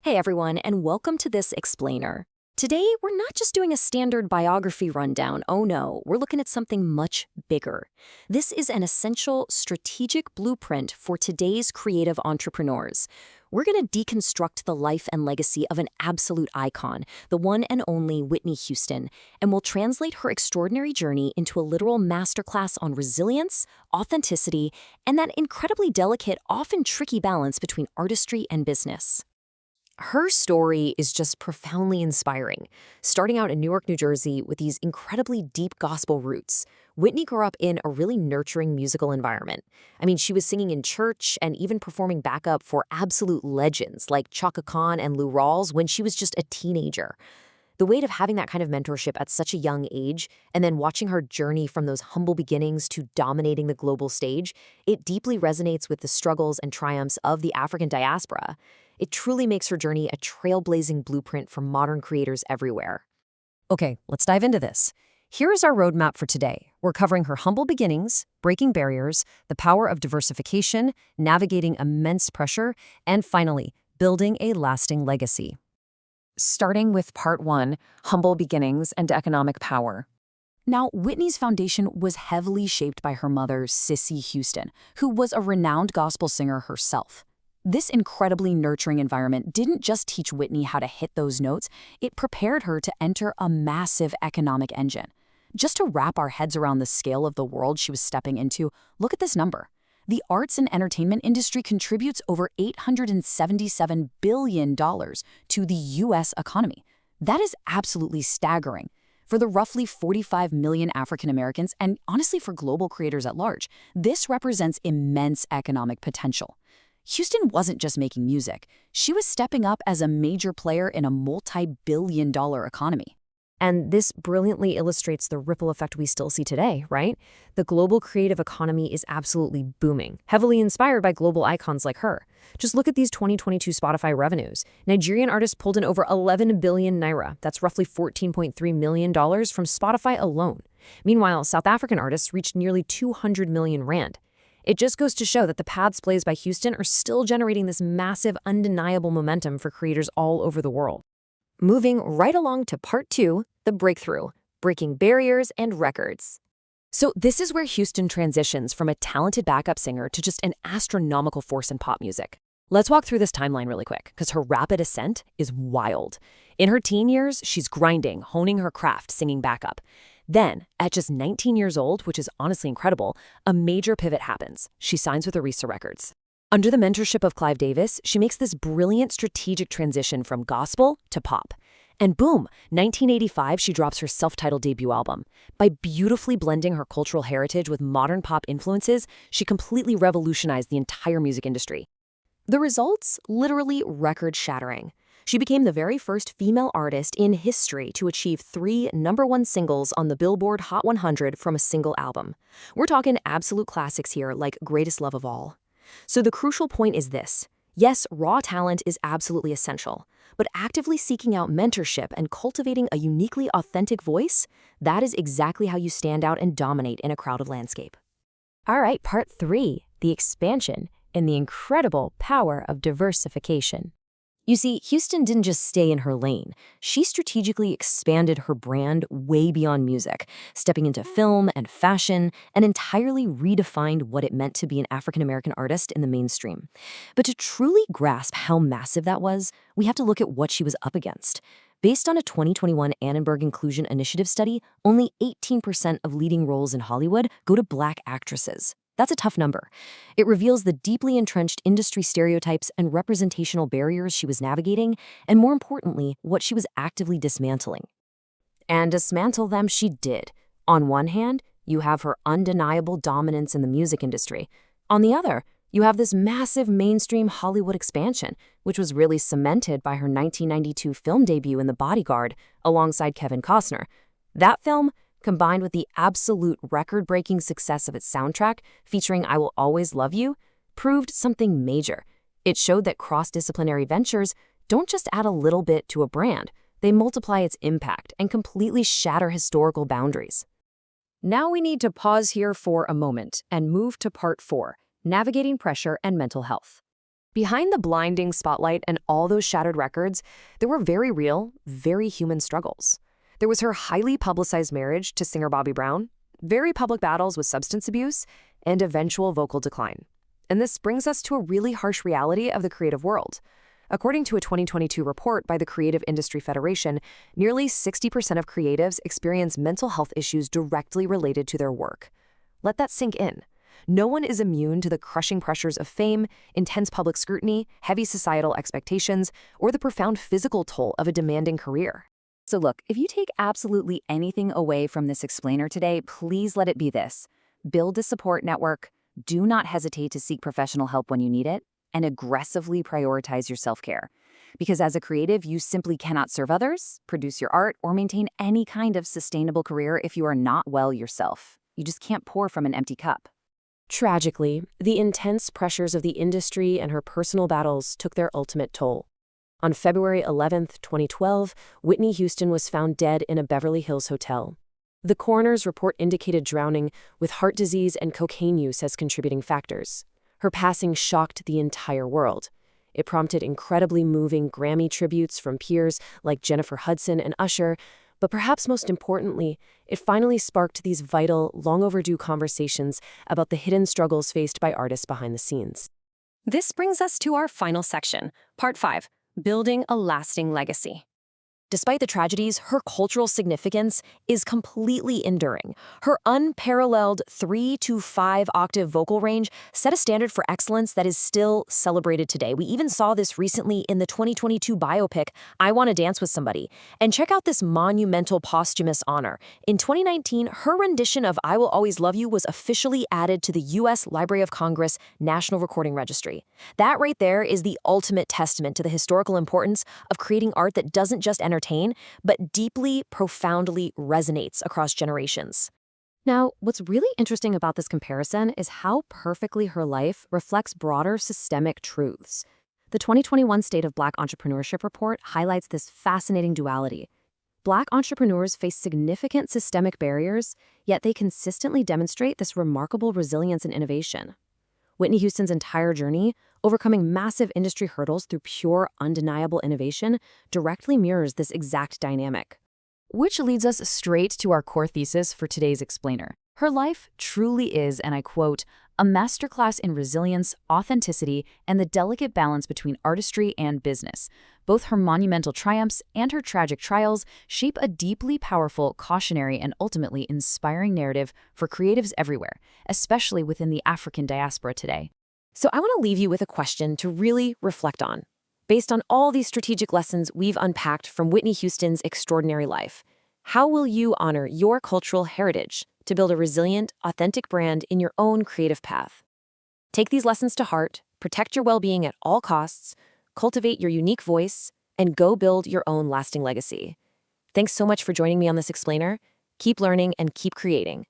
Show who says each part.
Speaker 1: Hey everyone, and welcome to this explainer. Today, we're not just doing a standard biography rundown. Oh no, we're looking at something much bigger. This is an essential strategic blueprint for today's creative entrepreneurs. We're going to deconstruct the life and legacy of an absolute icon, the one and only Whitney Houston, and we'll translate her extraordinary journey into a literal masterclass on resilience, authenticity, and that incredibly delicate, often tricky balance between artistry and business. Her story is just profoundly inspiring. Starting out in Newark, New Jersey with these incredibly deep gospel roots, Whitney grew up in a really nurturing musical environment. I mean, she was singing in church and even performing backup for absolute legends like Chaka Khan and Lou Rawls when she was just a teenager. The weight of having that kind of mentorship at such a young age, and then watching her journey from those humble beginnings to dominating the global stage, it deeply resonates with the struggles and triumphs of the African diaspora. It truly makes her journey a trailblazing blueprint for modern creators everywhere. Okay, let's dive into this. Here is our roadmap for today. We're covering her humble beginnings, breaking barriers, the power of diversification, navigating immense pressure, and finally, building a lasting legacy. Starting with part 1, humble beginnings and economic power. Now, Whitney's foundation was heavily shaped by her mother, Cissy Houston, who was a renowned gospel singer herself. This incredibly nurturing environment didn't just teach Whitney how to hit those notes, it prepared her to enter a massive economic engine. Just to wrap our heads around the scale of the world she was stepping into, look at this number. The arts and entertainment industry contributes over $877 billion to the U.S. economy. That is absolutely staggering. For the roughly 45 million African Americans, and honestly for global creators at large, this represents immense economic potential. Houston wasn't just making music. She was stepping up as a major player in a multi-billion-dollar economy. And this brilliantly illustrates the ripple effect we still see today, right? The global creative economy is absolutely booming, heavily inspired by global icons like her. Just look at these 2022 Spotify revenues. Nigerian artists pulled in over 11 billion naira. That's roughly $14.3 million from Spotify alone. Meanwhile, South African artists reached nearly 200 million rand. It just goes to show that the paths blazed by Houston are still generating this massive, undeniable momentum for creators all over the world. Moving right along to part 2, the breakthrough, breaking barriers and records. So this is where Houston transitions from a talented backup singer to just an astronomical force in pop music. Let's walk through this timeline really quick, because her rapid ascent is wild. In her teen years, she's grinding, honing her craft, singing backup. Then, at just 19 years old, which is honestly incredible, a major pivot happens. She signs with Arista Records. Under the mentorship of Clive Davis, she makes this brilliant strategic transition from gospel to pop. And boom, 1985, she drops her self-titled debut album. By beautifully blending her cultural heritage with modern pop influences, she completely revolutionized the entire music industry. The results? Literally record-shattering. She became the very first female artist in history to achieve 3 #1 singles on the Billboard Hot 100 from a single album. We're talking absolute classics here like Greatest Love of All. So the crucial point is this. Yes, raw talent is absolutely essential, but actively seeking out mentorship and cultivating a uniquely authentic voice, that is exactly how you stand out and dominate in a crowded landscape. All right, part 3, the expansion and the incredible power of diversification. You see, Houston didn't just stay in her lane. She strategically expanded her brand way beyond music, stepping into film and fashion, and entirely redefined what it meant to be an African-American artist in the mainstream. But to truly grasp how massive that was, we have to look at what she was up against. Based on a 2021 Annenberg Inclusion Initiative study, only 18% of leading roles in Hollywood go to Black actresses. That's a tough number. It reveals the deeply entrenched industry stereotypes and representational barriers she was navigating, and more importantly, what she was actively dismantling. And dismantle them she did. On one hand, you have her undeniable dominance in the music industry. On the other, you have this massive mainstream Hollywood expansion, which was really cemented by her 1992 film debut in The Bodyguard alongside Kevin Costner. That film, combined with the absolute record-breaking success of its soundtrack, featuring I Will Always Love You, proved something major. It showed that cross-disciplinary ventures don't just add a little bit to a brand, they multiply its impact and completely shatter historical boundaries. Now we need to pause here for a moment and move to part 4, navigating pressure and mental health.
Speaker 2: Behind the blinding spotlight and all those shattered records, there were very real, very human struggles. There was her highly publicized marriage to singer Bobby Brown, very public battles with substance abuse, and eventual vocal decline. And this brings us to a really harsh reality of the creative world. According to a 2022 report by the Creative Industry Federation, nearly 60% of creatives experience mental health issues directly related to their work. Let that sink in. No one is immune to the crushing pressures of fame, intense public scrutiny, heavy societal expectations, or the profound physical toll of a demanding career.
Speaker 1: So look, if you take absolutely anything away from this explainer today, please let it be this. Build a support network, do not hesitate to seek professional help when you need it, and aggressively prioritize your self-care. Because as a creative, you simply cannot serve others, produce your art, or maintain any kind of sustainable career if you are not well yourself. You just can't pour from an empty cup.
Speaker 2: Tragically, the intense pressures of the industry and her personal battles took their ultimate toll. On February 11, 2012, Whitney Houston was found dead in a Beverly Hills hotel. The coroner's report indicated drowning, with heart disease and cocaine use as contributing factors. Her passing shocked the entire world. It prompted incredibly moving Grammy tributes from peers like Jennifer Hudson and Usher, but perhaps most importantly, it finally sparked these vital, long-overdue conversations about the hidden struggles faced by artists behind the scenes.
Speaker 1: This brings us to our final section, Part 5, Building a Lasting Legacy. Despite the tragedies, her cultural significance is completely enduring. Her unparalleled 3 to 5 octave vocal range set a standard for excellence that is still celebrated today. We even saw this recently in the 2022 biopic, I Wanna Dance with Somebody. And check out this monumental posthumous honor. In 2019, her rendition of I Will Always Love You was officially added to the U.S. Library of Congress National Recording Registry. That right there is the ultimate testament to the historical importance of creating art that doesn't just entertain, but deeply, profoundly resonates across generations. Now, what's really interesting about this comparison is how perfectly her life reflects broader systemic truths. The 2021 State of Black Entrepreneurship report highlights this fascinating duality. Black entrepreneurs face significant systemic barriers, yet they consistently demonstrate this remarkable resilience and innovation. Whitney Houston's entire journey, overcoming massive industry hurdles through pure, undeniable innovation, directly mirrors this exact dynamic. Which leads us straight to our core thesis for today's explainer. Her life truly is, and I quote, a masterclass in resilience, authenticity, and the delicate balance between artistry and business. Both her monumental triumphs and her tragic trials shape a deeply powerful, cautionary, and ultimately inspiring narrative for creatives everywhere, especially within the African diaspora today. So I want to leave you with a question to really reflect on. Based on all these strategic lessons we've unpacked from Whitney Houston's extraordinary life, how will you honor your cultural heritage to build a resilient, authentic brand in your own creative path? Take these lessons to heart, protect your well-being at all costs, cultivate your unique voice, and go build your own lasting legacy. Thanks so much for joining me on this explainer. Keep learning and keep creating.